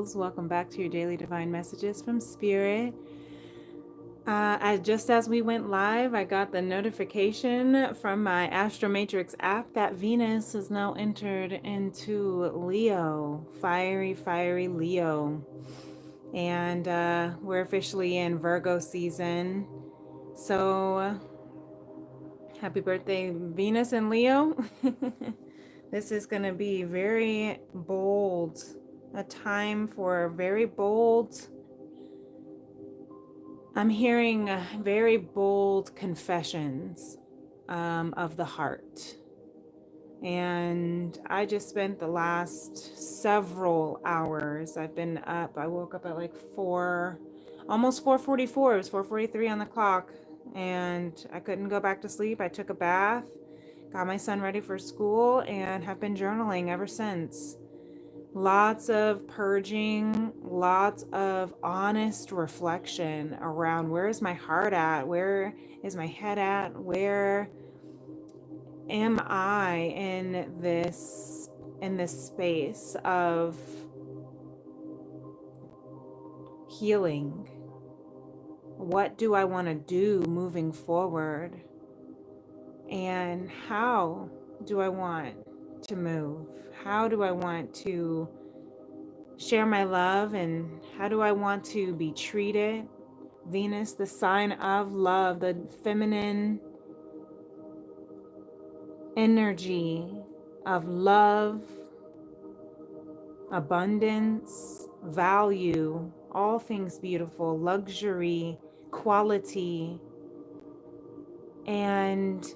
angels. Welcome back to your daily divine messages from Spirit. Just as we went live, I got the notification from my Astromatrix app that Venus has now entered into Leo, fiery Leo. And we're officially in Virgo season. So, happy birthday, Venus and Leo. This is going to be very bold, a time for very bold. I'm hearing very bold confessions of the heart. And I just spent the last several hours. I've been up. I woke up at like almost 4:44. It was 4:43 on the clock. And I couldn't go back to sleep. I took a bath, got my son ready for school, and have been journaling ever since. Lots of purging, lots of honest reflection around where is my heart at? Where is my head at? Where am I in this space of healing? What do I want to do moving forward? And how do I want to move? How do I want to share my love, and how do I want to be treated? Venus, the sign of love, the feminine energy of love, abundance, value, all things beautiful, luxury, quality, and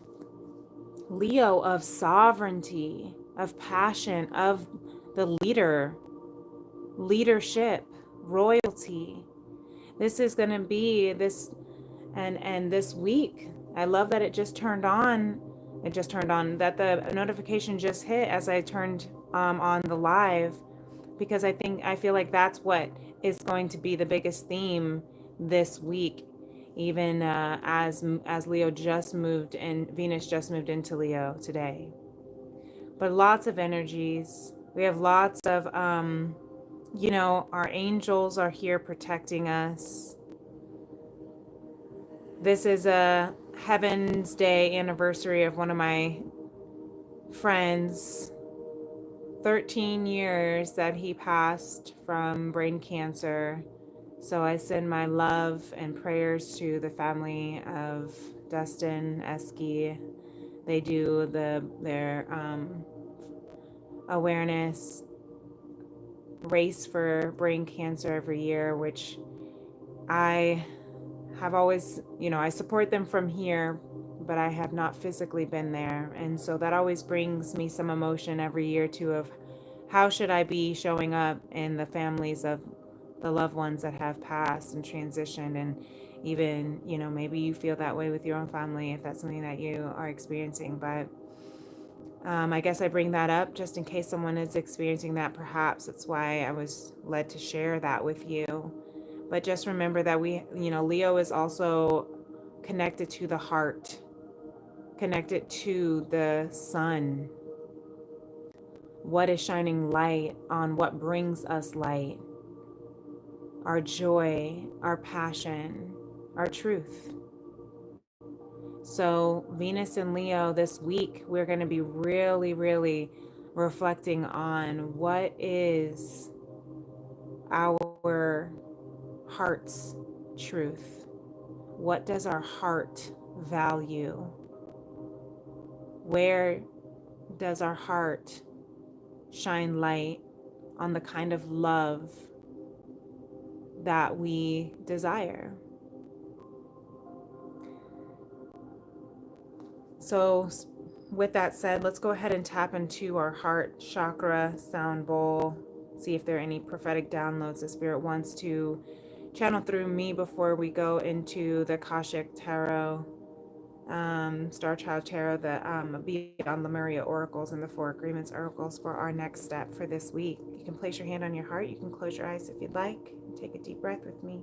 Leo of sovereignty, of passion, of the leadership, royalty. This is going to be this, and this week. I love that it just turned on. It just turned on, that the notification just hit as I turned on the live, because I feel like that's what is going to be the biggest theme this week, even as Leo just moved and Venus just moved into Leo today. But lots of energies. We have lots of our angels are here protecting us. This is a Heaven's Day anniversary of one of my friends. 13 years that he passed from brain cancer. So I send my love and prayers to the family of Dustin Esky. They do their awareness race for brain cancer every year, which I have always, I support them from here, but I have not physically been there. And so that always brings me some emotion every year too, of how should I be showing up in the families of the loved ones that have passed and transitioned. And even, maybe you feel that way with your own family if that's something that you are experiencing. But I guess I bring that up just in case someone is experiencing that. Perhaps that's why I was led to share that with you. But just remember that Leo is also connected to the heart, connected to the sun. What is shining light on what brings us light? Our joy, our passion, our truth. So Venus and Leo this week, we're going to be really, really reflecting on what is our heart's truth. What does our heart value? Where does our heart shine light on the kind of love that we desire? So with that said, let's go ahead and tap into our heart chakra sound bowl. See if there are any prophetic downloads the Spirit wants to channel through me before we go into the Akashic Tarot, Star Child Tarot, the Beyond Lemuria Oracles, and the Four Agreements Oracles for our next step for this week. You can place your hand on your heart. You can close your eyes if you'd like. Take a deep breath with me.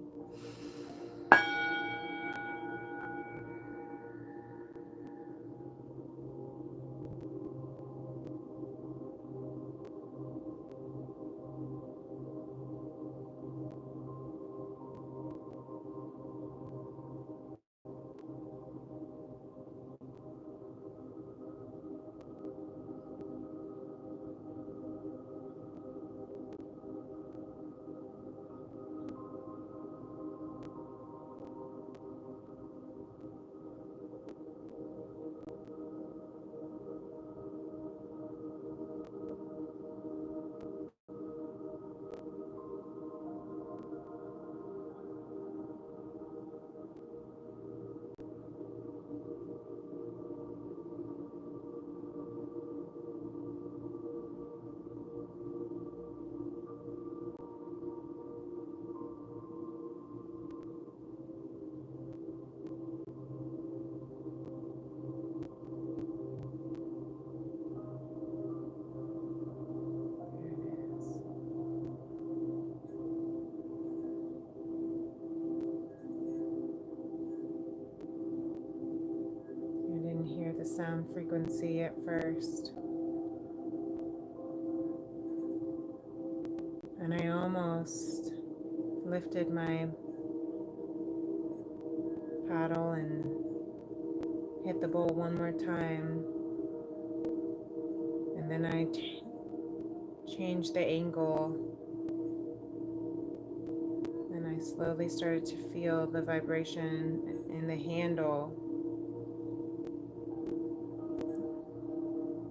the sound frequency at first. And I almost lifted my paddle and hit the bowl one more time. And then I changed the angle. And I slowly started to feel the vibration in the handle.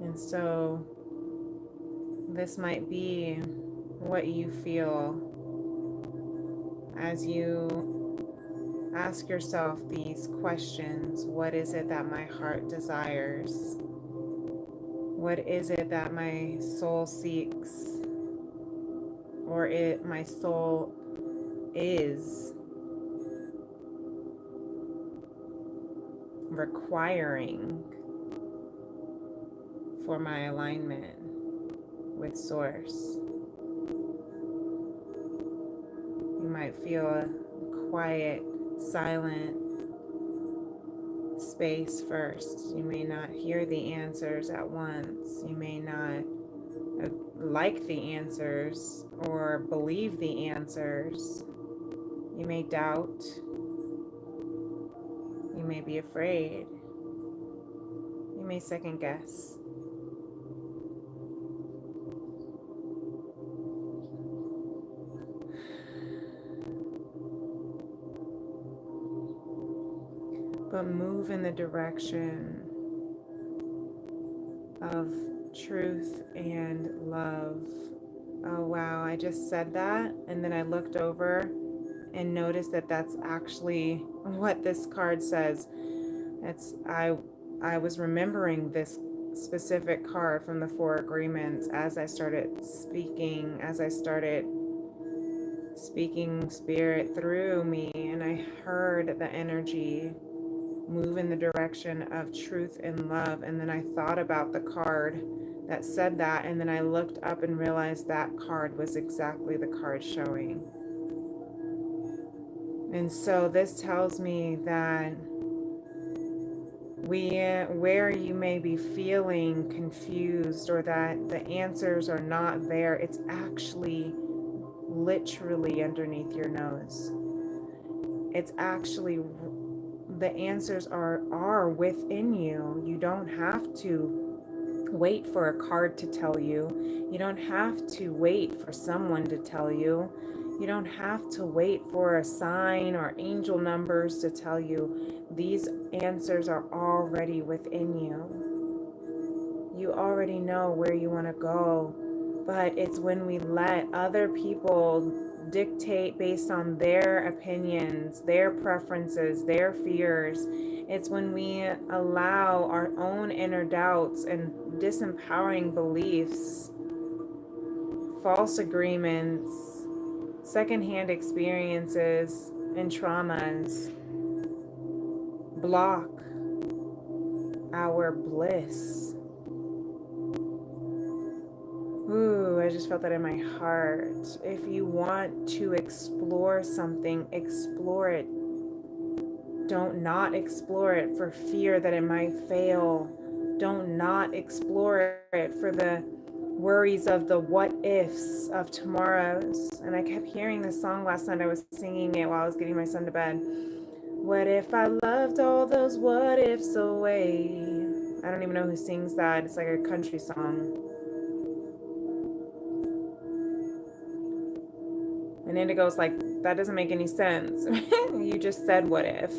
And so this might be what you feel as you ask yourself these questions. What is it that my heart desires? What is it that my soul seeks? Or my soul is requiring for my alignment with Source? You might feel a quiet, silent space first. You may not hear the answers at once. You may not like the answers or believe the answers. You may doubt. You may be afraid. You may second guess. But move in the direction of truth and love. Oh wow, I just said that and then I looked over and noticed that that's actually what this card says. I was remembering this specific card from the Four Agreements as I started speaking spirit through me, and I heard the energy move in the direction of truth and love. And then I thought about the card that said that, and then I looked up and realized that card was exactly the card showing. And so this tells me that where you may be feeling confused or that the answers are not there, it's actually literally underneath your nose. It's actually, the answers are within you. You don't have to wait for a card to tell you. You don't have to wait for someone to tell you. You don't have to wait for a sign or angel numbers to tell you. These answers are already within you. You already know where you want to go, but it's when we let other people dictate based on their opinions, their preferences, their fears. It's when we allow our own inner doubts and disempowering beliefs, false agreements, secondhand experiences, and traumas block our bliss. Ooh, I just felt that in my heart. If you want to explore something, explore it. Don't not explore it for fear that it might fail. Don't not explore it for the worries of the what ifs of tomorrows. And I kept hearing this song last night. I was singing it while I was getting my son to bed. What if I loved all those what ifs away? I don't even know who sings that. It's like a country song. And Indigo's like, that doesn't make any sense. You just said what if.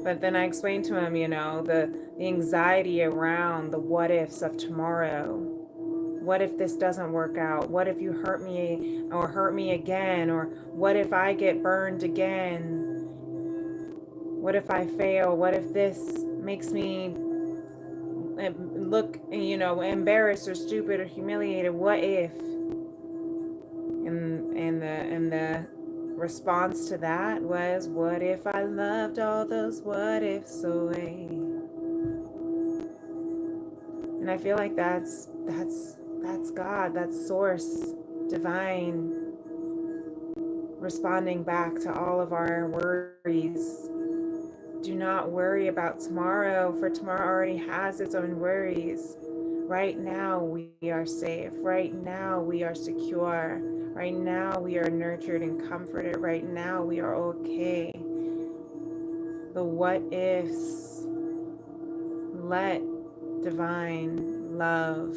But then I explained to him, the anxiety around the what ifs of tomorrow. What if this doesn't work out? What if you hurt me or hurt me again? Or what if I get burned again? What if I fail? What if this makes me look, embarrassed or stupid or humiliated? What if? And the response to that was, what if I loved all those what ifs away? And I feel like that's God, that's Source, divine, responding back to all of our worries Do not worry about tomorrow, for tomorrow already has its own worries. Right now, we are safe. Right now, we are secure. Right now, we are nurtured and comforted. Right now, we are okay. The what ifs, let divine love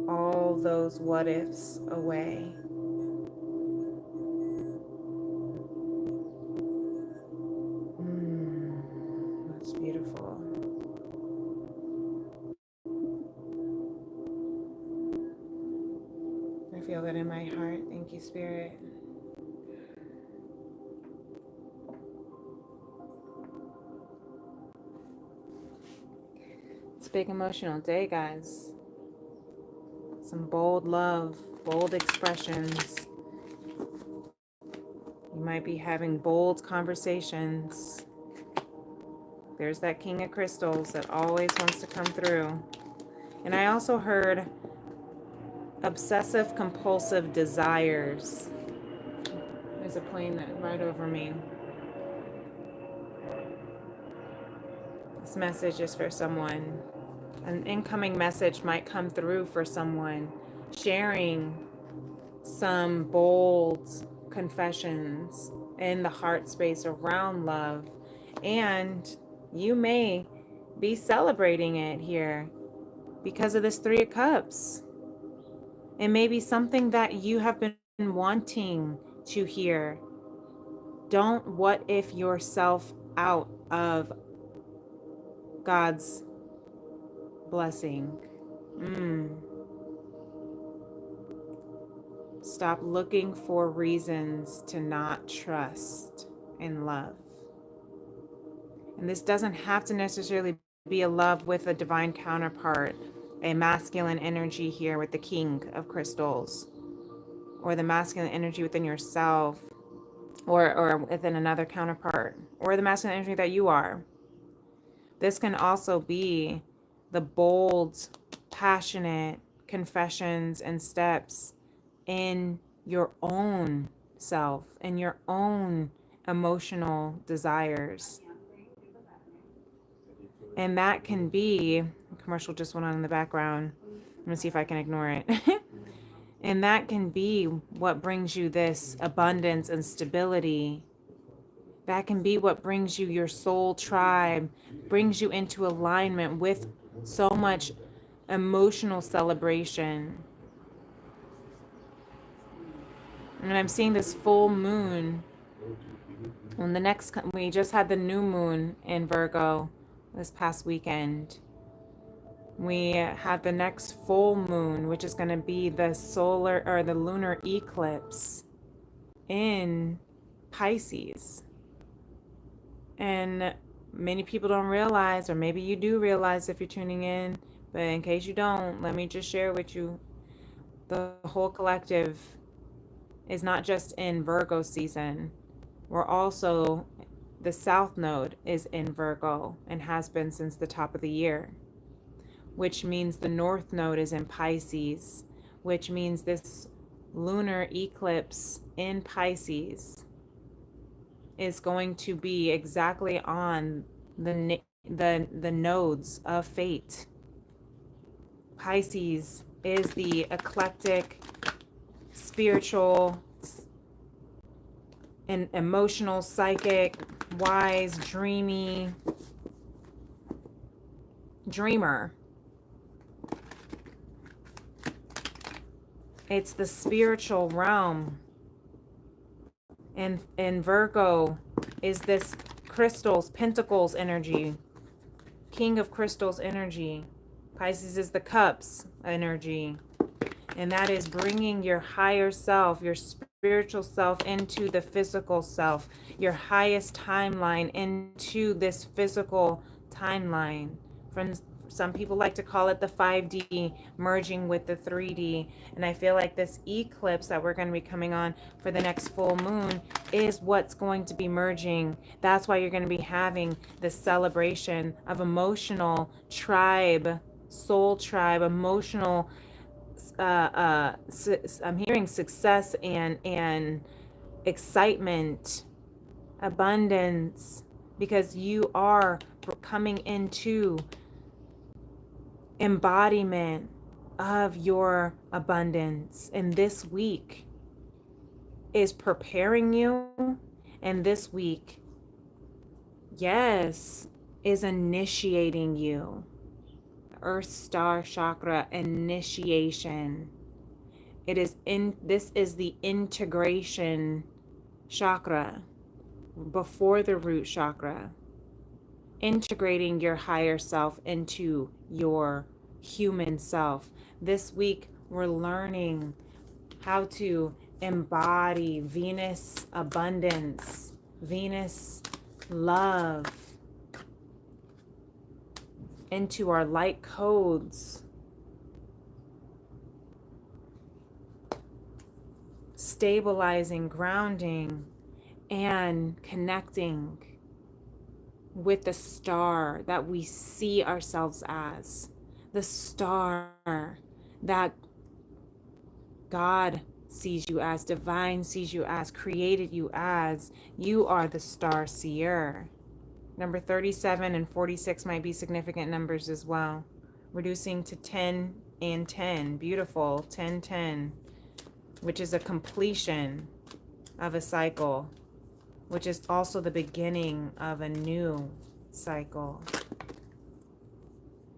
all those what ifs away. That's beautiful. I feel that in my heart. Thank you, Spirit. It's a big emotional day, guys. Some bold love, bold expressions. You might be having bold conversations. There's that King of Crystals that always wants to come through. And I also heard obsessive compulsive desires. There's a plane that right over me. This message is for someone. An incoming message might come through for someone sharing some bold confessions in the heart space around love. And you may be celebrating it here because of this Three of Cups. It may be something that you have been wanting to hear. Don't what if yourself out of God's blessing. Stop looking for reasons to not trust in love. And this doesn't have to necessarily be a love with a divine counterpart, a masculine energy here with the King of Crystals, or the masculine energy within yourself, or within another counterpart, or the masculine energy that you are. This can also be the bold, passionate confessions and steps in your own self, in your own emotional desires. And that can be, a commercial just went on in the background. I'm gonna see if I can ignore it. And that can be what brings you this abundance and stability. That can be what brings you your soul tribe, brings you into alignment with so much emotional celebration. And I'm seeing this full moon. And we just had the new moon in Virgo this past weekend. We have the next full moon, which is going to be the solar or the lunar eclipse in Pisces. And many people don't realize, or maybe you do realize if you're tuning in, but in case you don't, let me just share with you the whole collective is not just in Virgo season. We're also, the South Node is in Virgo and has been since the top of the year, which means the North Node is in Pisces, which means this lunar eclipse in Pisces is going to be exactly on the nodes of fate. Pisces is the eclectic, spiritual, and emotional, psychic, wise, dreamy dreamer. It's the spiritual realm. And Virgo is this crystals, pentacles energy, King of Crystals energy. Pisces is the cups energy. And that is bringing your higher self, your spiritual self into the physical self, your highest timeline into this physical timeline. From some people like to call it the 5D merging with the 3D. And I feel like this eclipse that we're going to be coming on for the next full moon is what's going to be merging. That's why you're going to be having this celebration of emotional tribe, soul tribe, emotional I'm hearing success and excitement, abundance, because you are coming into embodiment of your abundance. And this week is preparing you. And this week, yes, is initiating you. Earth Star Chakra initiation. This is the integration chakra before the root chakra. Integrating your higher self into your human self. This week, we're learning how to embody Venus abundance, Venus love into our light codes. Stabilizing, grounding, and connecting with the star that we see ourselves as, the star that God sees you as, divine sees you as, created you as. You are the star seer. Number 37 and 46 might be significant numbers as well. Reducing to 10 and 10. Beautiful. 10, 10, which is a completion of a cycle, which is also the beginning of a new cycle.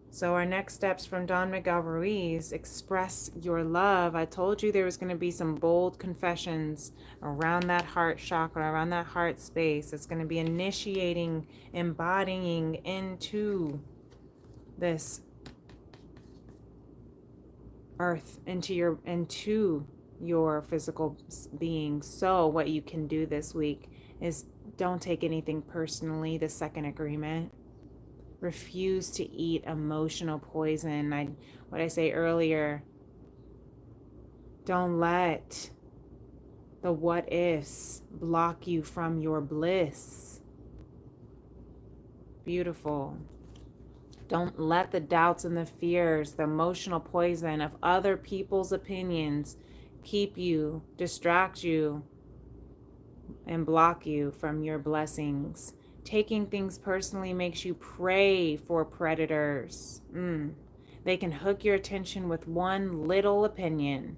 So our next steps from Don Miguel Ruiz: express your love. I told you there was going to be some bold confessions around that heart chakra, around that heart space. It's going to be initiating, embodying into this earth, into your physical being. So what you can do this week is don't take anything personally. The second agreement. Refuse to eat emotional poison. What I say earlier, don't let the what ifs block you from your bliss. Beautiful. Don't let the doubts and the fears, the emotional poison of other people's opinions keep you, distract you, and block you from your blessings. Taking things personally makes you prey for predators. They can hook your attention with one little opinion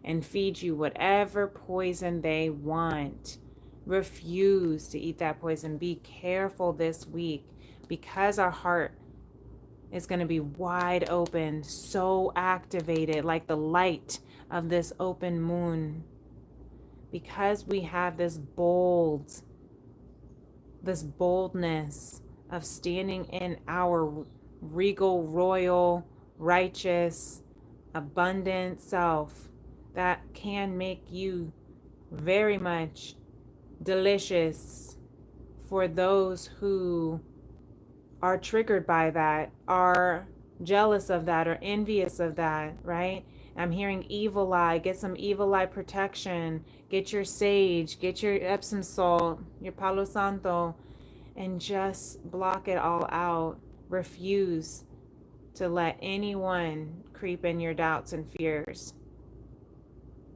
and feed you whatever poison they want. Refuse to eat that poison. Be careful this week, because our heart is going to be wide open, so activated, like the light of this open moon. Because we have this boldness of standing in our regal, royal, righteous, abundant self, that can make you very much delicious for those who are triggered by that, are jealous of that, or envious of that, right? I'm hearing evil eye. Get some evil eye protection. Get your sage. Get your Epsom salt, your Palo Santo, and just block it all out. Refuse to let anyone creep in your doubts and fears.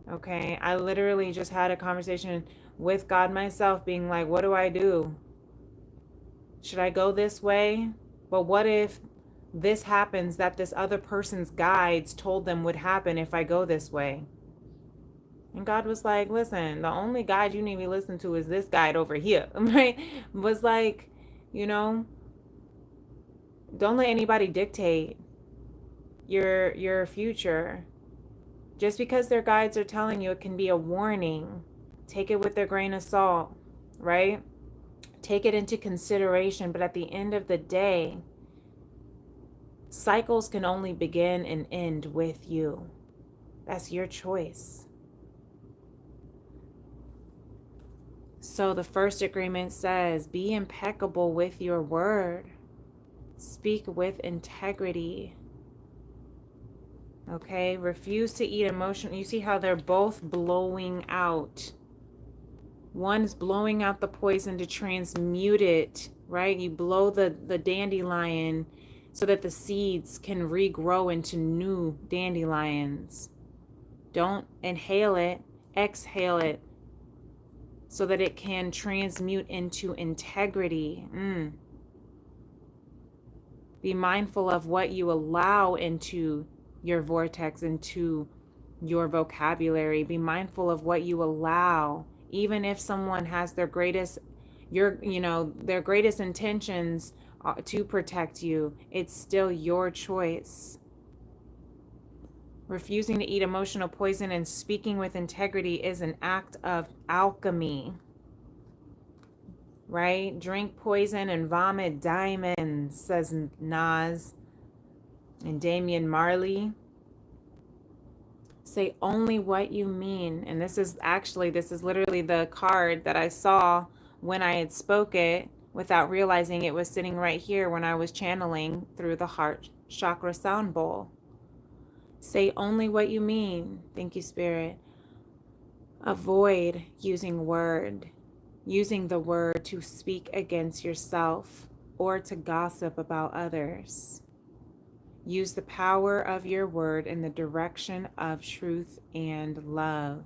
Okay? I literally just had a conversation with God myself, being like, what do I do? Should I go this way? But what if this happens that this other person's guides told them would happen if I go this way? And God was like, listen, the only guide you need to listen to is this guide over here, right? Was like, don't let anybody dictate your future. Just because their guides are telling you, it can be a warning. Take it with a grain of salt, right? Take it into consideration. But at the end of the day, cycles can only begin and end with you. That's your choice. So the first agreement says, be impeccable with your word. Speak with integrity. Okay? Refuse to eat emotion. You see how they're both blowing out. One is blowing out the poison to transmute it, right? You blow the dandelion so that the seeds can regrow into new dandelions. Don't inhale it, exhale it. so that it can transmute into integrity. Be mindful of what you allow into your vortex, into your vocabulary. Be mindful of what you allow. Even if someone has their greatest their greatest intentions to protect you, it's still your choice. Refusing to eat emotional poison and speaking with integrity is an act of alchemy. Right? Drink poison and vomit diamonds, says Nas and Damian Marley. Say only what you mean. And this is literally the card that I saw when I had spoke it without realizing it was sitting right here when I was channeling through the heart chakra sound bowl. Say only what you mean. Thank you, Spirit. Avoid using the word to speak against yourself or to gossip about others. Use the power of your word in the direction of truth and love.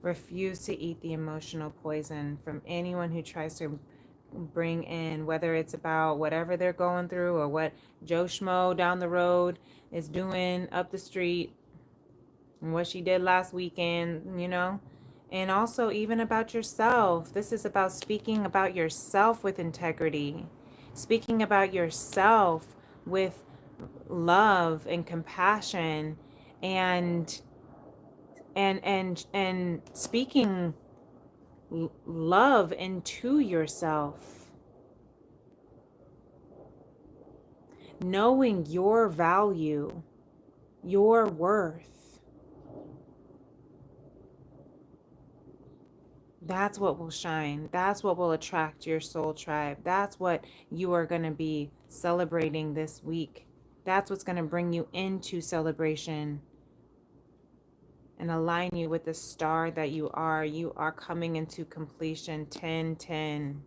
Refuse to eat the emotional poison from anyone who tries to bring in, whether it's about whatever they're going through or what Joe Schmo down the road is doing up the street and what she did last weekend, and also even about yourself. This is about speaking about yourself with integrity, speaking about yourself with love and compassion, and speaking love into yourself, knowing your value, your worth. That's what will shine. That's what will attract your soul tribe. That's what you are going to be celebrating this week. That's what's going to bring you into celebration and align you with the star that you are. You are coming into completion 10-10.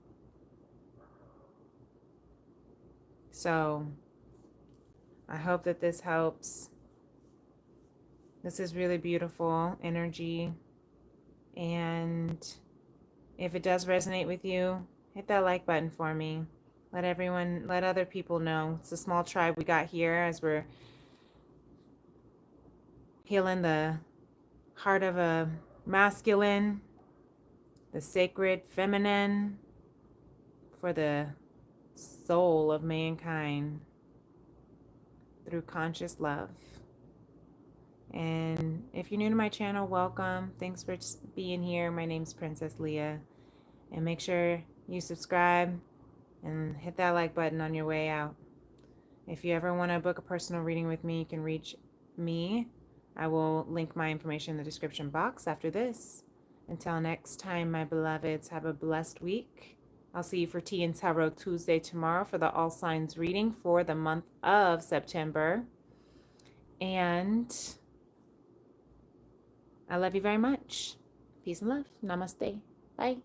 So I hope that this helps. This is really beautiful energy. And if it does resonate with you, hit that like button for me. Let other people know. It's a small tribe we got here as we're healing the heart of a masculine, the sacred feminine, for the soul of mankind through conscious love. And if you're new to my channel, welcome. Thanks for being here. My name's Princess Leah. And make sure you subscribe and hit that like button on your way out. If you ever want to book a personal reading with me, you can reach me. I will link my information in the description box after this. Until next time, my beloveds, have a blessed week. I'll see you for Tea and Tarot Tuesday tomorrow for the All Signs reading for the month of September. And I love you very much. Peace and love. Namaste. Bye.